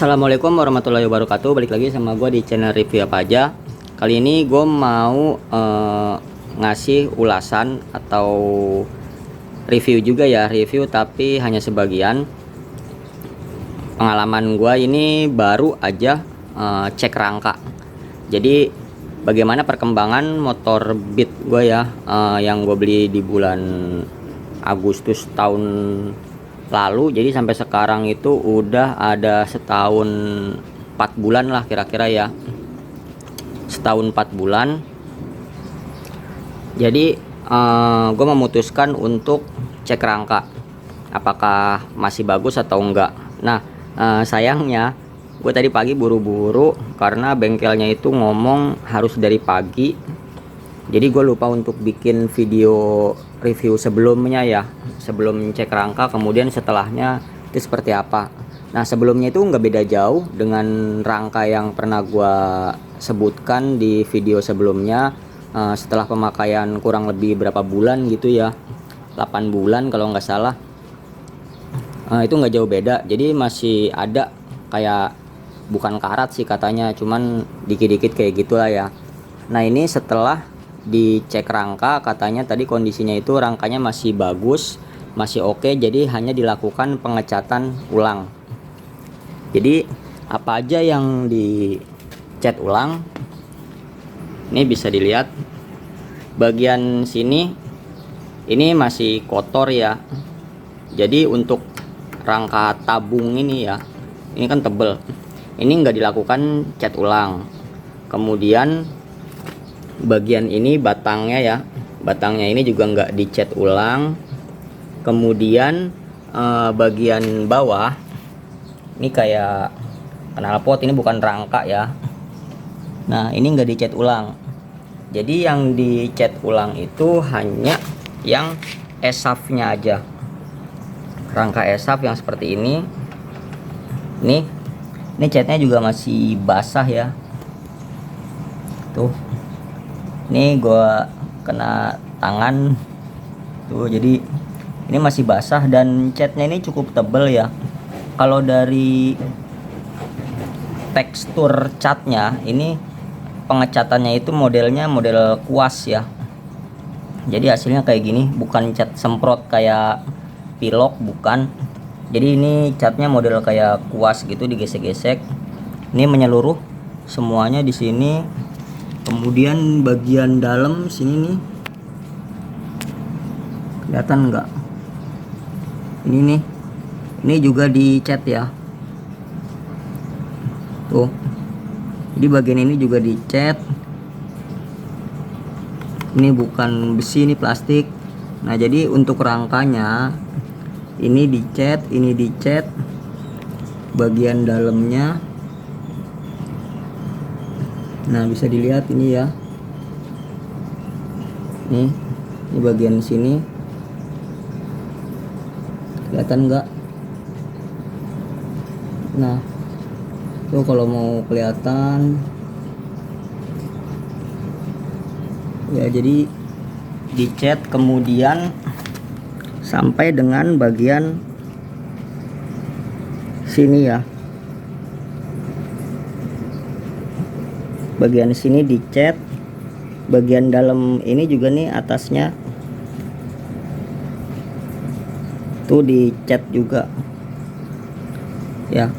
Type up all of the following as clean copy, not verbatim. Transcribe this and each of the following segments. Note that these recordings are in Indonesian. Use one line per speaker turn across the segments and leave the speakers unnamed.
Assalamualaikum warahmatullahi wabarakatuh. Balik lagi sama gue di channel review apa aja. Kali ini gue mau ngasih ulasan atau review juga ya, review tapi hanya sebagian. Pengalaman gue ini baru aja cek rangka. Jadi bagaimana perkembangan motor Beat gue ya, yang gue beli di bulan Agustus tahun lalu. Jadi sampai sekarang itu udah ada setahun 4 bulan lah kira-kira ya, setahun 4 bulan. Jadi gue memutuskan untuk cek rangka apakah masih bagus atau enggak. Nah sayangnya gue tadi pagi buru-buru karena bengkelnya itu ngomong harus dari pagi. Jadi gue lupa untuk bikin video review sebelumnya ya, sebelum cek rangka kemudian setelahnya itu seperti apa. Nah sebelumnya itu nggak beda jauh dengan rangka yang pernah gue sebutkan di video sebelumnya. Setelah pemakaian kurang lebih berapa bulan gitu ya, 8 bulan kalau nggak salah, itu nggak jauh beda. Jadi masih ada kayak, bukan karat sih katanya, cuman dikit-dikit kayak gitulah ya. Nah ini setelah dicek rangka katanya tadi kondisinya itu rangkanya masih bagus, masih oke, jadi hanya dilakukan pengecatan ulang. Jadi apa aja yang dicat ulang ini bisa dilihat. Bagian sini ini masih kotor ya, jadi untuk rangka tabung ini ya, ini kan tebel, ini nggak dilakukan cat ulang. Kemudian bagian ini batangnya ya, batangnya ini juga nggak dicat ulang. Kemudian bagian bawah ini kayak knalpot, ini bukan rangka ya. Nah ini nggak dicat ulang. Jadi yang dicat ulang itu hanya yang esafnya aja, rangka esaf yang seperti ini. Ini catnya juga masih basah ya, tuh. Ini gua kena tangan tuh, jadi ini masih basah dan catnya ini cukup tebal ya. Kalau dari tekstur catnya ini, pengecatannya itu modelnya model kuas ya. Jadi hasilnya kayak gini, bukan cat semprot kayak pilok, bukan. Jadi ini catnya model kayak kuas gitu, digesek-gesek. Ini menyeluruh semuanya di sini. Kemudian bagian dalam sini nih, kelihatan enggak? Ini nih, ini juga dicat ya. Tuh. Jadi bagian ini juga dicat. Ini bukan besi, ini plastik. Nah, jadi untuk rangkanya ini dicat, ini dicat. Bagian dalamnya, nah bisa dilihat ini ya. Ini bagian sini. Kelihatan enggak? Nah, tuh kalau mau kelihatan ya, jadi dicat kemudian sampai dengan bagian sini ya. Bagian sini dicat, bagian dalam ini juga nih atasnya tuh dicat juga ya.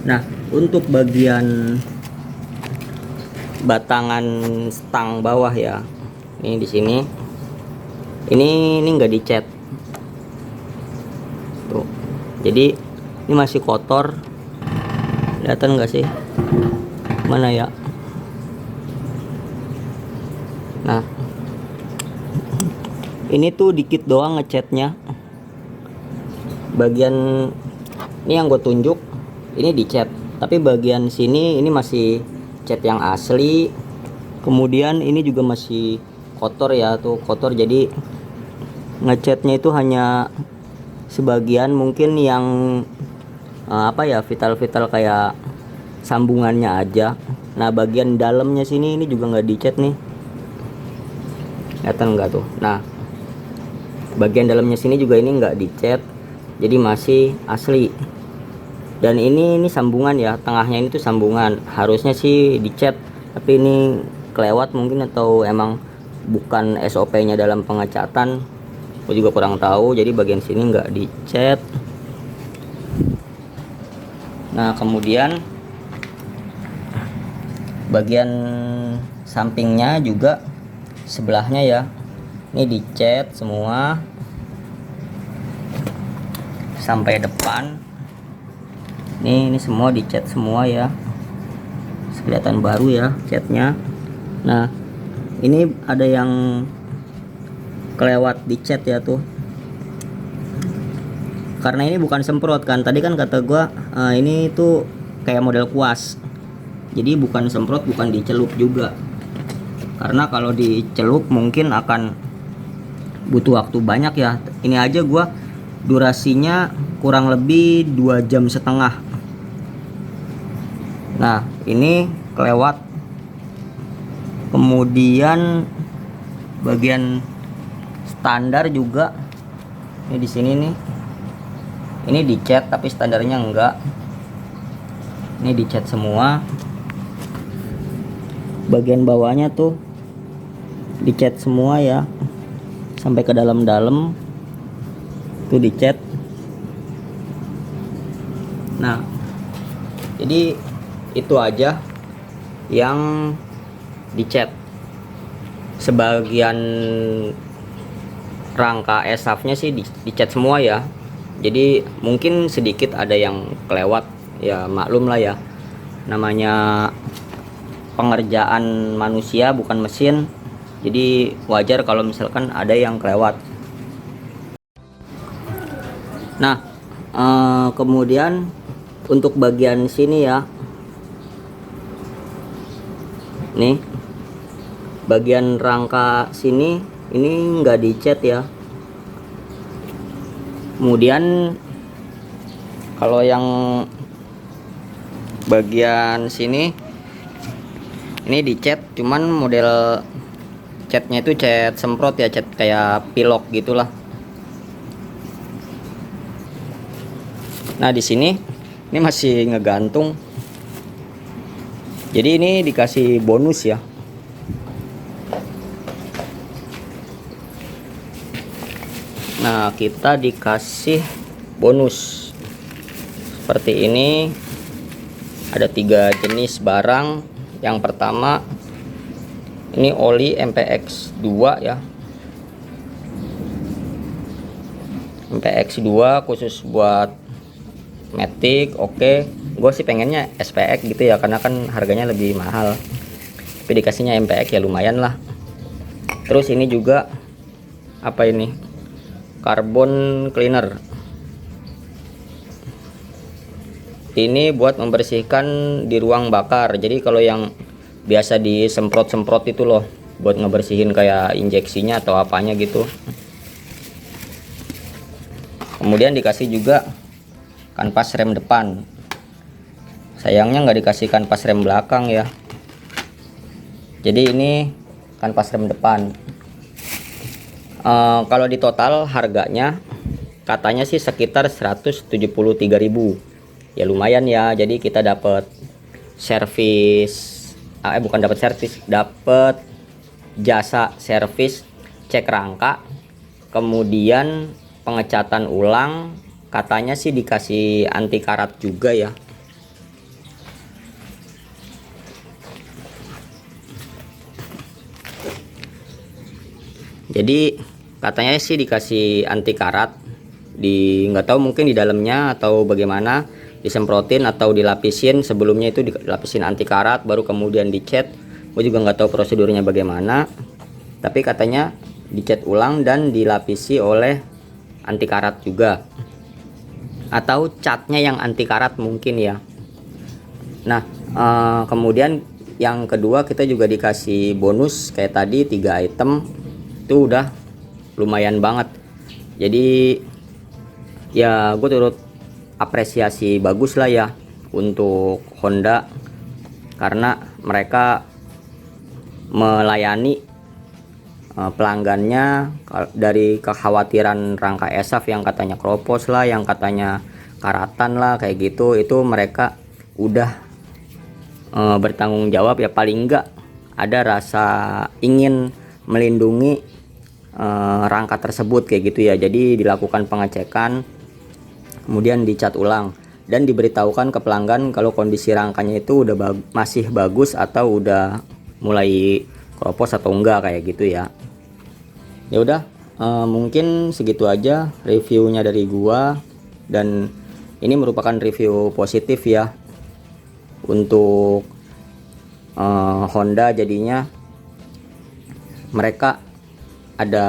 Nah untuk bagian batangan stang bawah ya, ini di sini ini nggak dicat tuh. Jadi ini masih kotor, kelihatan nggak sih? Mana ya? Nah ini tuh dikit doang ngecatnya. Bagian ini yang gue tunjuk ini dicat, tapi bagian sini ini masih cat yang asli. Kemudian ini juga masih kotor ya, tuh kotor. Jadi ngecatnya itu hanya sebagian, mungkin yang apa ya, vital-vital kayak sambungannya aja. Nah bagian dalamnya sini ini juga nggak dicat nih, kelihatan nggak tuh? Nah bagian dalamnya sini juga ini nggak dicat, jadi masih asli. Dan ini sambungan ya, tengahnya ini tuh sambungan, harusnya sih dicat, tapi ini kelewat mungkin atau emang bukan SOP-nya dalam pengecatan, aku juga kurang tahu. Jadi bagian sini nggak dicat. Nah kemudian bagian sampingnya juga sebelahnya ya, ini dicat semua sampai depan. Ini semua dicat semua ya, kelihatan baru ya catnya. Nah ini ada yang kelewat dicat ya tuh, karena ini bukan semprot kan, tadi kan kata gua ini tuh kayak model kuas, jadi bukan semprot, bukan dicelup juga, karena kalau dicelup mungkin akan butuh waktu banyak ya. Ini aja gua durasinya kurang lebih 2,5 jam. Nah ini kelewat. Kemudian bagian standar juga ini di sini nih, ini dicat tapi standarnya enggak, ini dicat semua. Bagian bawahnya tuh dicat semua ya, sampai ke dalam-dalam tuh dicat. Nah jadi itu aja yang dicat. Sebagian rangka ESAF-nya sih dicat semua ya, jadi mungkin sedikit ada yang kelewat ya, maklum lah ya, namanya pengerjaan manusia bukan mesin, jadi wajar kalau misalkan ada yang kelewat. Nah kemudian untuk bagian sini ya, nih bagian rangka sini ini enggak dicat ya. Kemudian kalau yang bagian sini ini dicat, cuman model catnya itu cat semprot ya, cat kayak pilok gitulah. Nah di sini ini masih ngegantung, jadi ini dikasih bonus ya. Nah kita dikasih bonus seperti ini, ada 3 jenis barang. Yang pertama ini oli MPX 2 ya, MPX 2 khusus buat Matic. Oke, gue sih pengennya SPX gitu ya, karena kan harganya lebih mahal, tapi dikasihnya MPX ya lumayan lah. Terus ini juga apa ini, carbon cleaner, ini buat membersihkan di ruang bakar. Jadi kalau yang biasa disemprot-semprot itu loh, buat ngebersihin kayak injeksinya atau apanya gitu. Kemudian dikasih juga kanvas rem depan, sayangnya nggak dikasih kanvas rem belakang ya. Jadi ini kanvas rem depan. Kalau di total harganya katanya sih sekitar 173.000 ya, lumayan ya. Jadi kita dapat servis, bukan dapat servis, dapat jasa servis cek rangka, kemudian pengecatan ulang, katanya sih dikasih anti karat juga ya. Jadi katanya sih dikasih anti karat, nggak tahu mungkin di dalamnya atau bagaimana, disemprotin atau dilapisin. Sebelumnya itu dilapisin anti karat baru kemudian dicat. Gue juga nggak tahu prosedurnya bagaimana, tapi katanya dicat ulang dan dilapisi oleh anti karat juga, atau catnya yang anti karat mungkin ya. Nah kemudian yang kedua kita juga dikasih bonus kayak tadi 3 item, itu udah lumayan banget. Jadi ya gue turut apresiasi bagus lah ya untuk Honda, karena mereka melayani pelanggannya dari kekhawatiran rangka ESAF yang katanya kropos lah, yang katanya karatan lah kayak gitu, itu mereka udah bertanggung jawab ya, paling enggak ada rasa ingin melindungi rangka tersebut kayak gitu ya. Jadi dilakukan pengecekan, kemudian dicat ulang dan diberitahukan ke pelanggan kalau kondisi rangkanya itu udah masih bagus atau udah mulai keropos atau enggak kayak gitu ya. Ya udah, mungkin segitu aja reviewnya dari gua, dan ini merupakan review positif ya untuk Honda. Jadinya mereka ada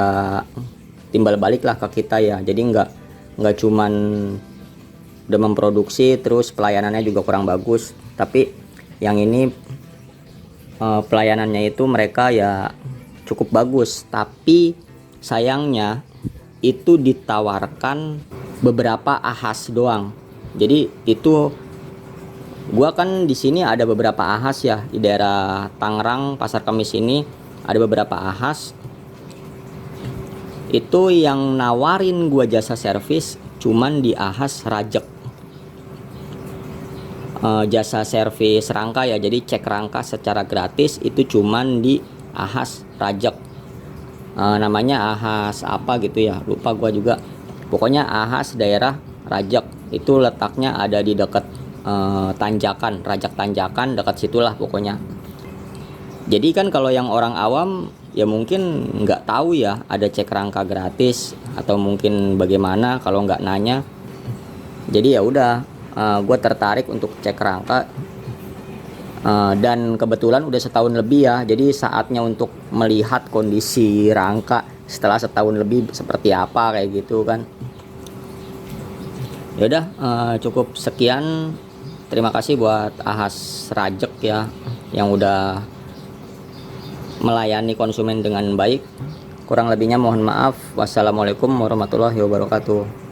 timbal balik lah ke kita ya, jadi nggak cuman udah memproduksi terus pelayanannya juga kurang bagus, tapi yang ini pelayanannya itu mereka ya cukup bagus, tapi sayangnya itu ditawarkan beberapa ahas doang. Jadi itu gua kan di sini ada beberapa ahas ya, di daerah Tangerang Pasar Kamis ini ada beberapa ahas. Itu yang nawarin gua jasa servis cuman di ahas Rajek, jasa servis rangka ya, jadi cek rangka secara gratis itu cuman di ahas Rajek. Namanya ahas apa gitu ya, lupa gua juga, pokoknya ahas daerah Rajek. Itu letaknya ada di dekat tanjakan, Rajak Tanjakan, dekat situlah pokoknya. Jadi kan kalau yang orang awam ya mungkin nggak tahu ya ada cek rangka gratis, atau mungkin bagaimana kalau nggak nanya. Jadi ya udah, gue tertarik untuk cek rangka, dan kebetulan udah setahun lebih ya, jadi saatnya untuk melihat kondisi rangka setelah setahun lebih seperti apa kayak gitu kan. Ya udah, cukup sekian. Terima kasih buat ahas Rajek ya yang udah melayani konsumen dengan baik. Kurang lebihnya mohon maaf. Wassalamualaikum warahmatullahi wabarakatuh.